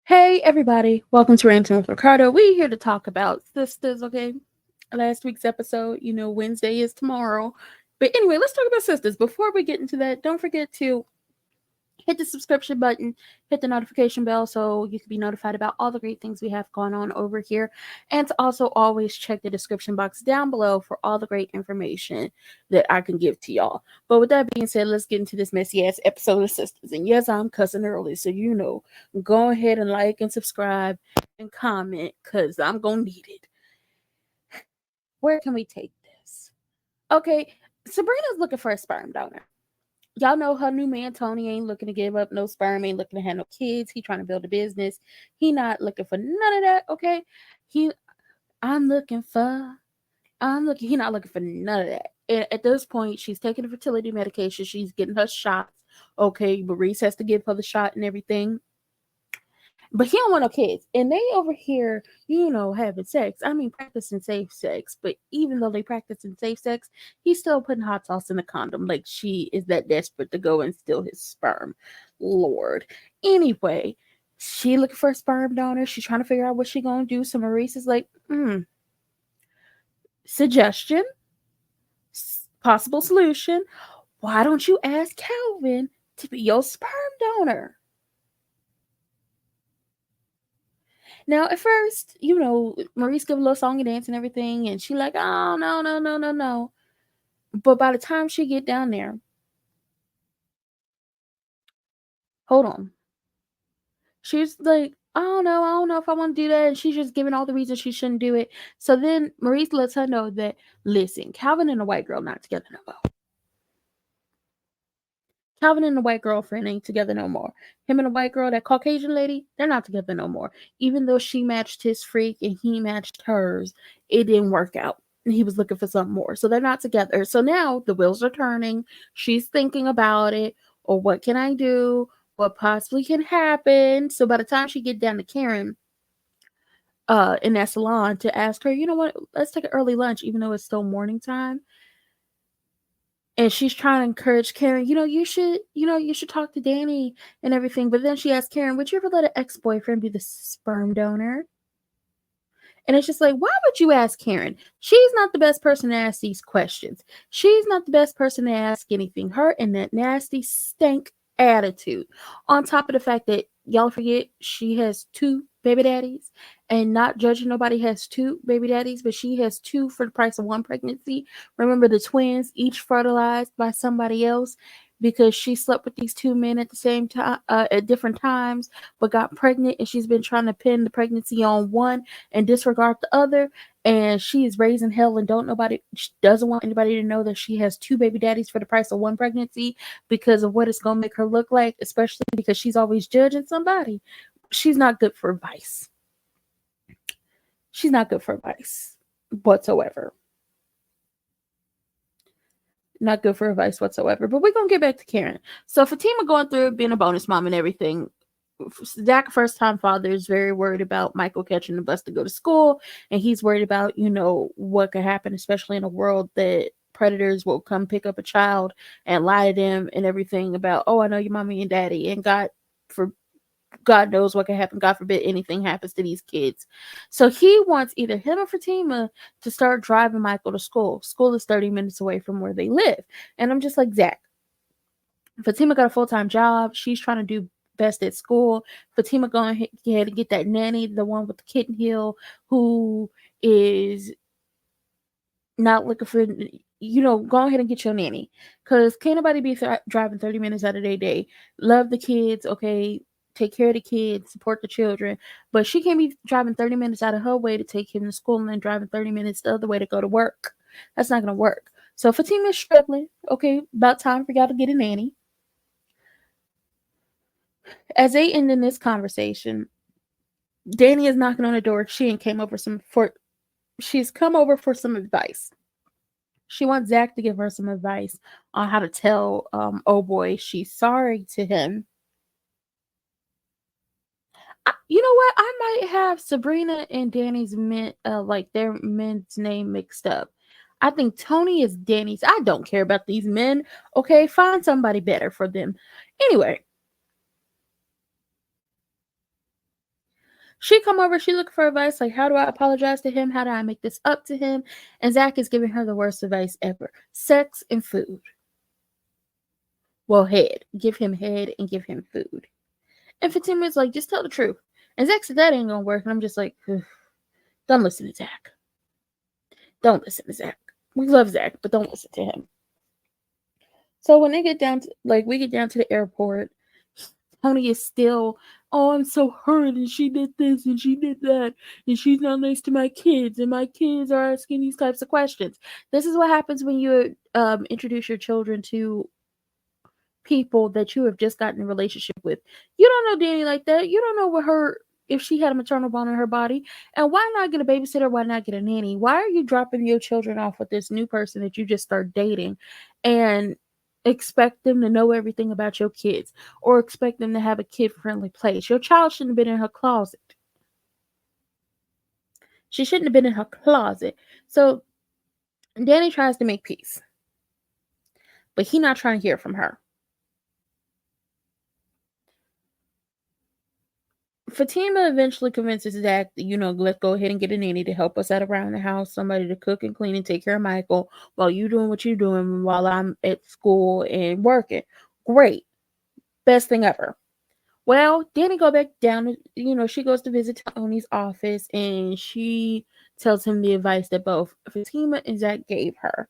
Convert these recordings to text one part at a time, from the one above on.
Hey everybody, welcome to Ranting with Ricardo. We're here to talk about Sistas, okay? Last week's episode, Wednesday is tomorrow. But anyway, let's talk about Sistas. Before we get into that, don't forget to hit the subscription button, hit the notification bell so you can be notified about all the great things we have going on over here. And to also always check the description box down below for all the great information that I can give to y'all. But with that being said, let's get into this messy ass episode of Sistas. And yes, I'm cussing early, so go ahead and like and subscribe and comment because I'm going to need it. Where can we take this? Okay, Sabrina's looking for a sperm donor. Y'all know her new man Tony ain't looking to give up no sperm, ain't looking to have no kids. He trying to build a business. He not looking for none of that. Okay, he I'm looking for he not looking for none of that. And at this point, she's taking the fertility medication. She's getting her shots. Okay, Maurice has to give her the shot and everything. But he don't want no kids. And they over here, having sex. I mean, practicing safe sex. But even though they practicing safe sex, he's still putting hot sauce in the condom. Like she is that desperate to go and steal his sperm. Lord. Anyway, she looking for a sperm donor. She's trying to figure out what she gonna do. So Maurice is like, suggestion, possible solution. Why don't you ask Calvin to be your sperm donor? Now, at first, Maurice give a little song and dance and everything, and she like, oh, no, no, no, no, no. But by the time she get down there, hold on. She's like, I don't know if I want to do that. And she's just giving all the reasons she shouldn't do it. So then Maurice lets her know that, listen, Calvin and the white girl not together no more. Calvin and the white girlfriend ain't together no more. Him and the white girl, that Caucasian lady, they're not together no more. Even though she matched his freak and he matched hers, it didn't work out. And he was looking for something more. So they're not together. So now the wheels are turning. She's thinking about it. Or what can I do? What possibly can happen? So by the time she get down to Karen, in that salon to ask her, you know what, let's take an early lunch, even though it's still morning time. And she's trying to encourage Karen, you should talk to Danny and everything. But then she asked Karen, would you ever let an ex-boyfriend be the sperm donor? And it's just like, why would you ask Karen? She's not the best person to ask these questions. She's not the best person to ask anything. Her and that nasty stank attitude. On top of the fact that y'all forget she has two baby daddies, and not judging nobody has two baby daddies, but she has two for the price of one pregnancy. Remember, the twins each fertilized by somebody else because she slept with these two men at the same time, at different times, but got pregnant, and she's been trying to pin the pregnancy on one and disregard the other. And she is raising hell and she doesn't want anybody to know that she has two baby daddies for the price of one pregnancy because of what it's going to make her look like, especially because she's always judging somebody. She's not good for advice. She's not good for advice whatsoever. Not good for advice whatsoever. But we're going to get back to Karen. So Fatima going through being a bonus mom and everything. Zach, first time father, is very worried about Michael catching the bus to go to school. And he's worried about, what could happen, especially in a world that predators will come pick up a child and lie to them and everything about, oh, I know your mommy and daddy. And God knows what can happen. God forbid anything happens to these kids. So he wants either him or Fatima to start driving Michael to school. School is 30 minutes away from where they live. And I'm just like, Zach, Fatima got a full-time job. She's trying to do best at school. Fatima going ahead and get that nanny, the one with the kitten heel, who is not looking for, go ahead and get your nanny. Because can't nobody be driving 30 minutes out of their day. Love the kids, okay? Take care of the kids, support the children. But she can't be driving 30 minutes out of her way to take him to school and then driving 30 minutes the other way to go to work. That's not going to work. So Fatima's struggling. Okay, about time for y'all to get a nanny. As they end in this conversation, Danny is knocking on the door. She's come over for some advice. She wants Zach to give her some advice on how to tell oh boy she's sorry to him. You know what? I might have Sabrina and Danny's their men's name mixed up. I think Tony is Danny's. I don't care about these men. Okay, find somebody better for them. Anyway, She come over, she looking for advice, like, how do I apologize to him? How do I make this up to him? And Zach is giving her the worst advice ever. Sex and food. Well, head. Give him head and give him food. And Fatima's like, just tell the truth. And Zach said that ain't gonna work. And I'm just like, ugh, don't listen to Zach. Don't listen to Zach. We love Zach, but don't listen to him. So when they get down to, like, we get down to the airport, Tony is still, oh, I'm so hurt, and she did this, and she did that, and she's not nice to my kids, and my kids are asking these types of questions. This is what happens when you introduce your children to people that you have just gotten a relationship with. You don't know Danny like that. You don't know what her, if she had a maternal bone in her body. And why not get a babysitter? Why not get a nanny? Why are you dropping your children off with this new person that you just start dating and expect them to know everything about your kids or expect them to have a kid-friendly place? Your child shouldn't have been in her closet. She shouldn't have been in her closet. So Danny tries to make peace, but he's not trying to hear from her. Fatima eventually convinces Zach, let's go ahead and get a nanny to help us out around the house, somebody to cook and clean and take care of Michael while you doing what you're doing while I'm at school and working. Great. Best thing ever. Well, Danny go back down, she goes to visit Tony's office and she tells him the advice that both Fatima and Zach gave her.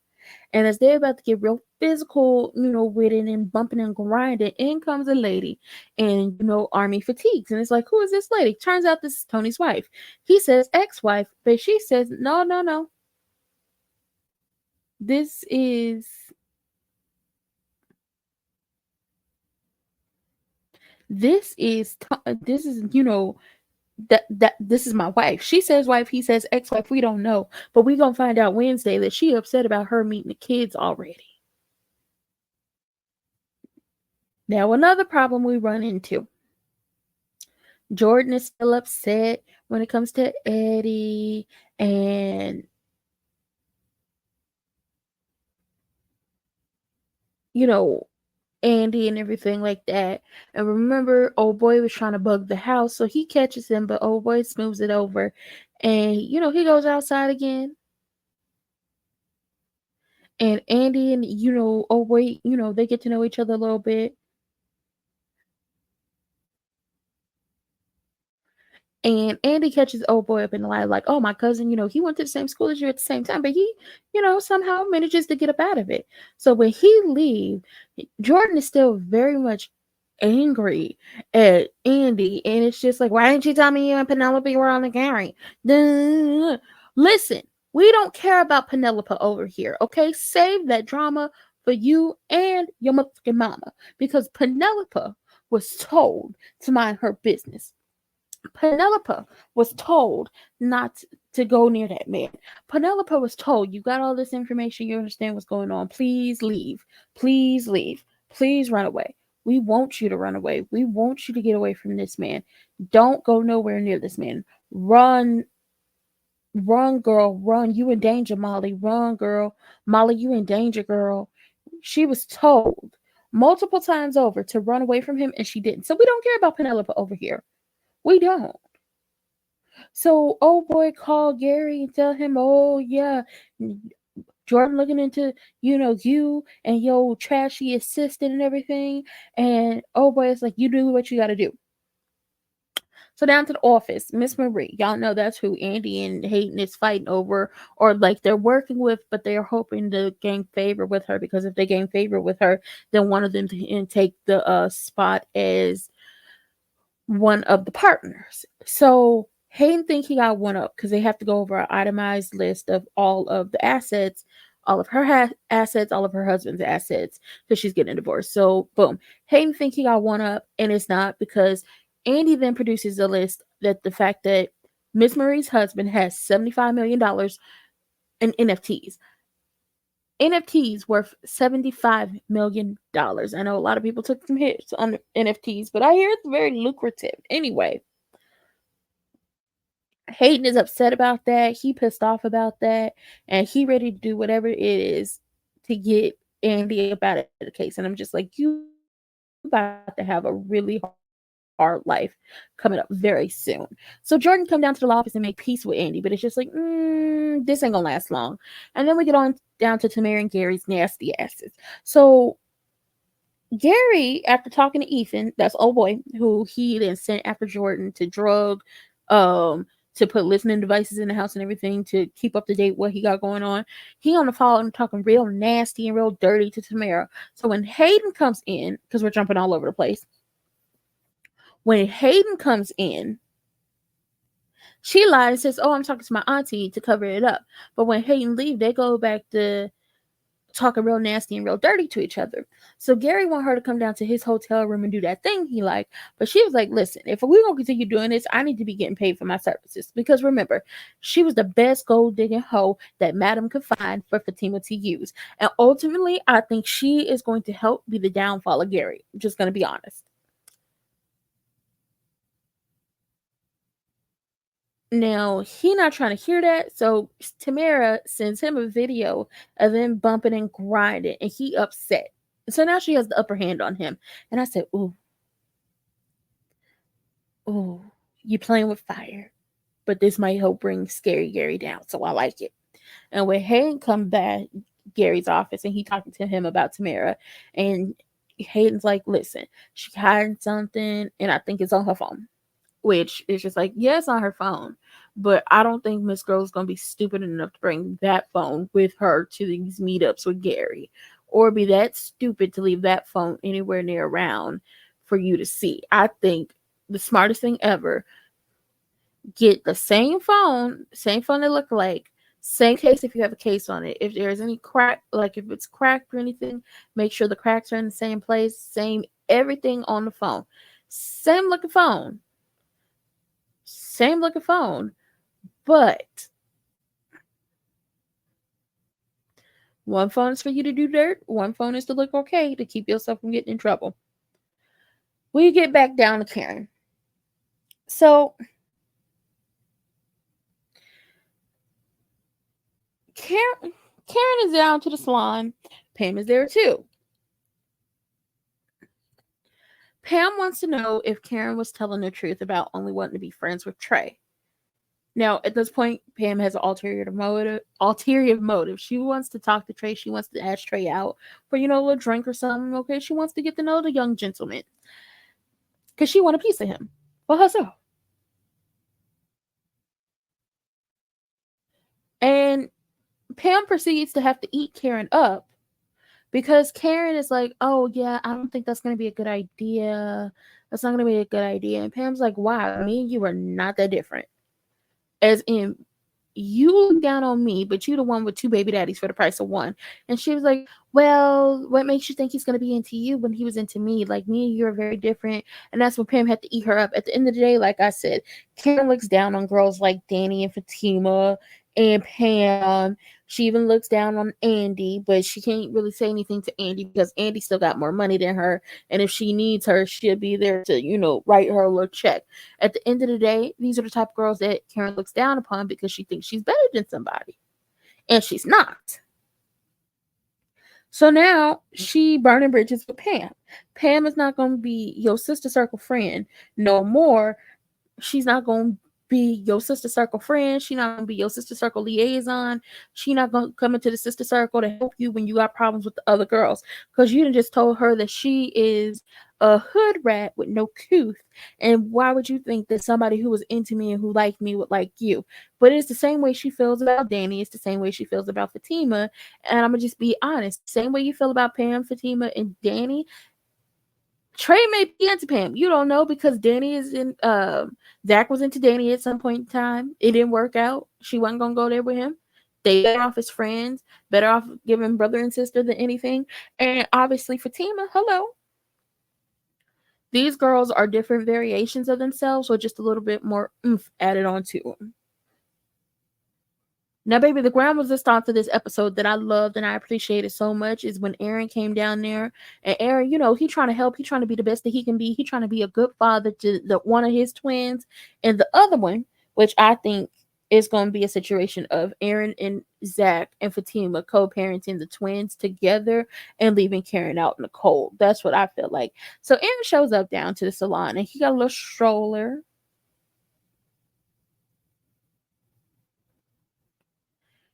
And as they're about to get real physical, with it and bumping and grinding, in comes a lady and, Army fatigues. And it's like, who is this lady? Turns out this is Tony's wife. He says ex-wife, but she says, no, no, no. This is this is, that this is my wife. She says wife, he says ex-wife. We don't know, but we gonna find out Wednesday that she upset about her meeting the kids already. Now another problem we run into. Jordan is still upset when it comes to Eddie and Andy and everything like that. And remember, old boy was trying to bug the house, so he catches him, but old boy smooths it over. And he goes outside again. And Andy and old boy, they get to know each other a little bit. And Andy catches old boy up in the lie, like, oh, my cousin, he went to the same school as you at the same time, but he, somehow manages to get up out of it. So when he leaves, Jordan is still very much angry at Andy. And it's just like, why didn't you tell me you and Penelope were on the carry? Listen, we don't care about Penelope over here, okay? Save that drama for you and your motherfucking mama. Because Penelope was told to mind her business. Penelope was told not to go near that man. Penelope was told, you got all this information, you understand what's going on. Please leave. Please leave. Please run away. We want you to run away. We want you to get away from this man. Don't go nowhere near this man. Run. Run, girl. Run. You in danger, Molly. Run, girl. Molly, you in danger, girl. She was told multiple times over to run away from him, and she didn't. So we don't care about Penelope over here. We don't. So, old boy called Gary and tell him, oh, yeah, Jordan looking into, you and your trashy assistant and everything. And old boy is like, you do what you got to do. So down to the office, Miss Marie. Y'all know that's who Andy and Hayden is fighting over, or like they're working with, but they're hoping to gain favor with her, because if they gain favor with her, then one of them can take the spot as one of the partners. So Hayden thinks he got one up because they have to go over an itemized list of all of the assets, all of her assets, all of her husband's assets, because she's getting a divorce. So boom, Hayden thinks he got one up, and it's not, because Andy then produces a list that the fact that Miss Marie's husband has $75 million in NFTs. NFTs worth $75 million. I know a lot of people took some hits on NFTs, but I hear it's very lucrative. Anyway, Hayden is upset about that. He pissed off about that, and he ready to do whatever it is to get Andy up out of the case. And I'm just like, you about to have a really our life coming up very soon. So Jordan come down to the office and make peace with ANDI, but it's just like, this ain't gonna last long. And then we get on down to Tamara and Gary's nasty asses. So Gary, after talking to Ethan, that's old boy, who he then sent after Jordan to drug, to put listening devices in the house and everything to keep up to date what he got going on. He on the phone talking real nasty and real dirty to Tamara. So when Hayden comes in, because we're jumping all over the place, when Hayden comes in, she lied and says, "Oh, I'm talking to my auntie," to cover it up. But when Hayden leaves, they go back to talking real nasty and real dirty to each other. So Gary wanted her to come down to his hotel room and do that thing he liked. But she was like, listen, if we're going to continue doing this, I need to be getting paid for my services. Because remember, she was the best gold digging hoe that Madam could find for Fatima to use. And ultimately, I think she is going to help be the downfall of Gary. I'm just going to be honest. Now, he not trying to hear that, so Tamara sends him a video of them bumping and grinding, and he upset. So now she has the upper hand on him. And I said, ooh, you playing with fire. But this might help bring Scary Gary down, so I like it. And when Hayden come back Gary's office and he talking to him about Tamara, and Hayden's like, listen, she hiding something, and I think it's on her phone. Which is just like, yeah, it's on her phone. But I don't think Miss Girl's going to be stupid enough to bring that phone with her to these meetups with Gary. Or be that stupid to leave that phone anywhere near around for you to see. I think the smartest thing ever, get the same phone they look like, same case if you have a case on it. If there's any crack, like if it's cracked or anything, make sure the cracks are in the same place, same everything on the phone. Same looking phone. But one phone is for you to do dirt, one phone is to look okay to keep yourself from getting in trouble. We get back down to Karen. So Karen is down to the salon. Pam is there too. Pam wants to know if Karen was telling the truth about only wanting to be friends with Trey. Now, at this point, Pam has an ulterior motive. She wants to talk to Trey. She wants to ask Trey out for, a little drink or something. Okay, she wants to get to know the young gentleman because she wants a piece of him for herself. And Pam proceeds to have to eat Karen up because Karen is like, oh, yeah, I don't think that's going to be a good idea. That's not going to be a good idea. And Pam's like, wow, me and you are not that different. As in, you look down on me, but you the one with two baby daddies for the price of one. And she was like, well, what makes you think he's going to be into you when he was into me? Like, me and you are very different. And that's when Pam had to eat her up. At the end of the day, like I said, Karen looks down on girls like Danny and Fatima and Pam. She even looks down on ANDI, but she can't really say anything to ANDI because ANDI still got more money than her. And if she needs her, she'll be there to, write her a little check. At the end of the day, these are the type of girls that Karen looks down upon because she thinks she's better than somebody. And she's not. So now she burning bridges with Pam. Pam is not going to be your sister circle friend no more. She's not going to be your sister circle friend. She's not going to be your sister circle liaison. She's not going to come into the sister circle to help you when you got problems with the other girls. Because you done just told her that she is a hood rat with no couth. And why would you think that somebody who was into me and who liked me would like you? But it's the same way she feels about Danny. It's the same way she feels about Fatima. And I'm going to just be honest. Same way you feel about Pam, Fatima, and Danny, Trey may be into Pam. You don't know because Danny is in. Zach was into Danny at some point in time. It didn't work out. She wasn't gonna go there with him. They better off as friends. Better off giving brother and sister than anything. And obviously Fatima, hello. These girls are different variations of themselves, or just a little bit more oomph added on to them. Now, baby, the ground was the start to this episode that I loved and I appreciated so much is when Aaron came down there. And Aaron, he trying to help. He trying to be the best that he can be. He trying to be a good father to one of his twins. And the other one, which I think it's going to be a situation of Aaron and Zach and Fatima co-parenting the twins together and leaving Karen out in the cold. That's what I feel like. So Aaron shows up down to the salon and he got a little stroller.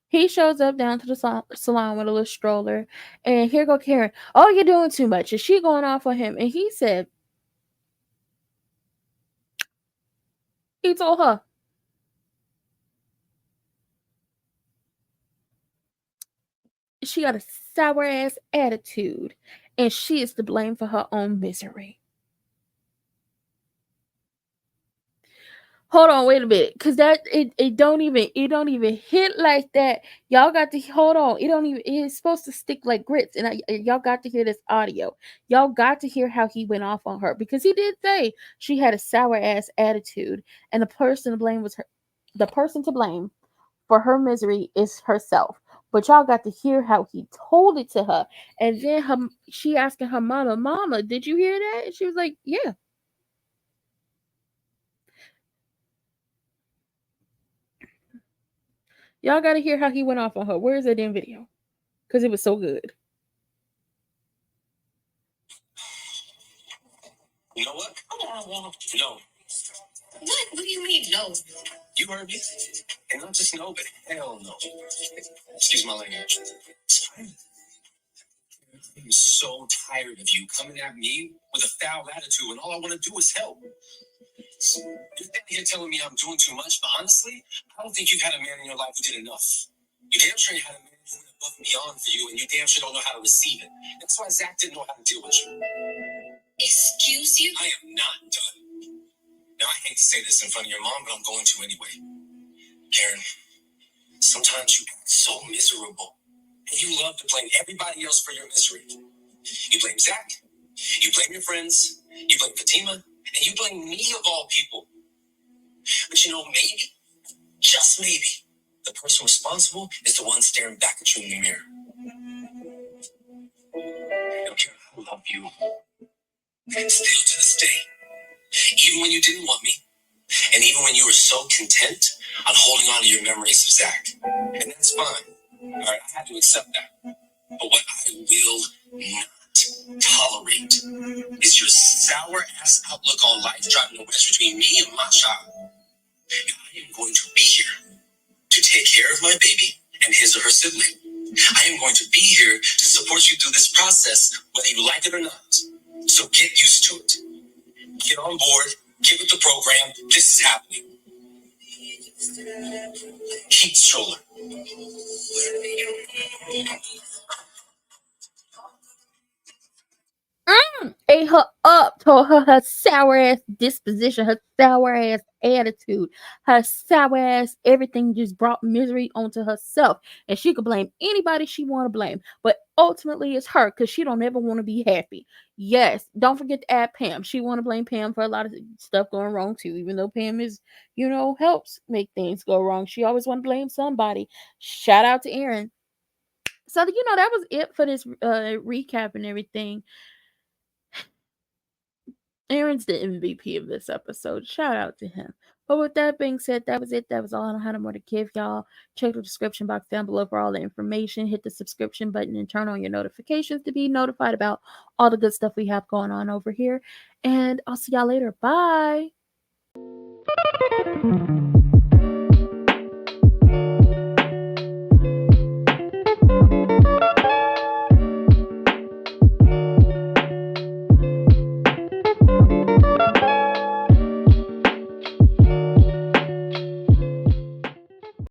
He shows up down to the salon with a little stroller, and here go Karen. Oh, you're doing too much. And she going off on him. And he said, he told her, she got a sour ass attitude, and she is to blame for her own misery. Hold on, wait a minute, cause that it don't even hit like that. Y'all got to hold on. It's supposed to stick like grits, and y'all got to hear this audio. Y'all got to hear how he went off on her because he did say she had a sour ass attitude, and the person to blame was her. The person to blame for her misery is herself. But y'all got to hear how he told it to her, and then she asking her mama, "Mama, did you hear that?" And she was like, "Yeah." Y'all got to hear how he went off on her. Where is that damn video? Because it was so good. You know what? No. What do you mean, no? You heard me. And not just no, but hell no. Excuse my language. I'm so tired of you coming at me with a foul attitude when all I want to do is help. You're standing here telling me I'm doing too much, but honestly, I don't think you've had a man in your life who did enough. You damn sure you had a man who went above and beyond for you, and you damn sure don't know how to receive it. That's why Zach didn't know how to deal with you. Excuse you? I am not done. Now, I hate to say this in front of your mom, but I'm going to anyway. Karen, sometimes you act so miserable, and you love to blame everybody else for your misery. You blame Zach, you blame your friends, you blame Fatima, and you blame me of all people. But you know, maybe, just maybe, the person responsible is the one staring back at you in the mirror. Now, Karen, I love you. And still to this day, even when you didn't want me, and even when you were so content on holding on to your memories of Zach. And that's fine. All right, I had to accept that. But what I will not tolerate is your sour-ass outlook on life driving a wedge between me and my child. I am going to be here to take care of my baby and his or her sibling. I am going to be here to support you through this process, whether you like it or not. So get used to it. Get on board. Get with the program. This is happening. Keep stroller. Ate her up, told her sour ass disposition, her sour ass attitude, her sour ass everything just brought misery onto herself. And she could blame anybody she want to blame. But ultimately it's her because she don't ever want to be happy. Yes, don't forget to add Pam. She want to blame Pam for a lot of stuff going wrong too, even though Pam is, helps make things go wrong. She always want to blame somebody. Shout out to Aaron. So, that was it for this recap and everything. Aaron's the MVP of this episode. Shout out to him. But with that being said, that was it. That was all I had more to give y'all. Check the description box down below for all the information. Hit the subscription button and turn on your notifications to be notified about all the good stuff we have going on over here. And I'll see y'all later. Bye.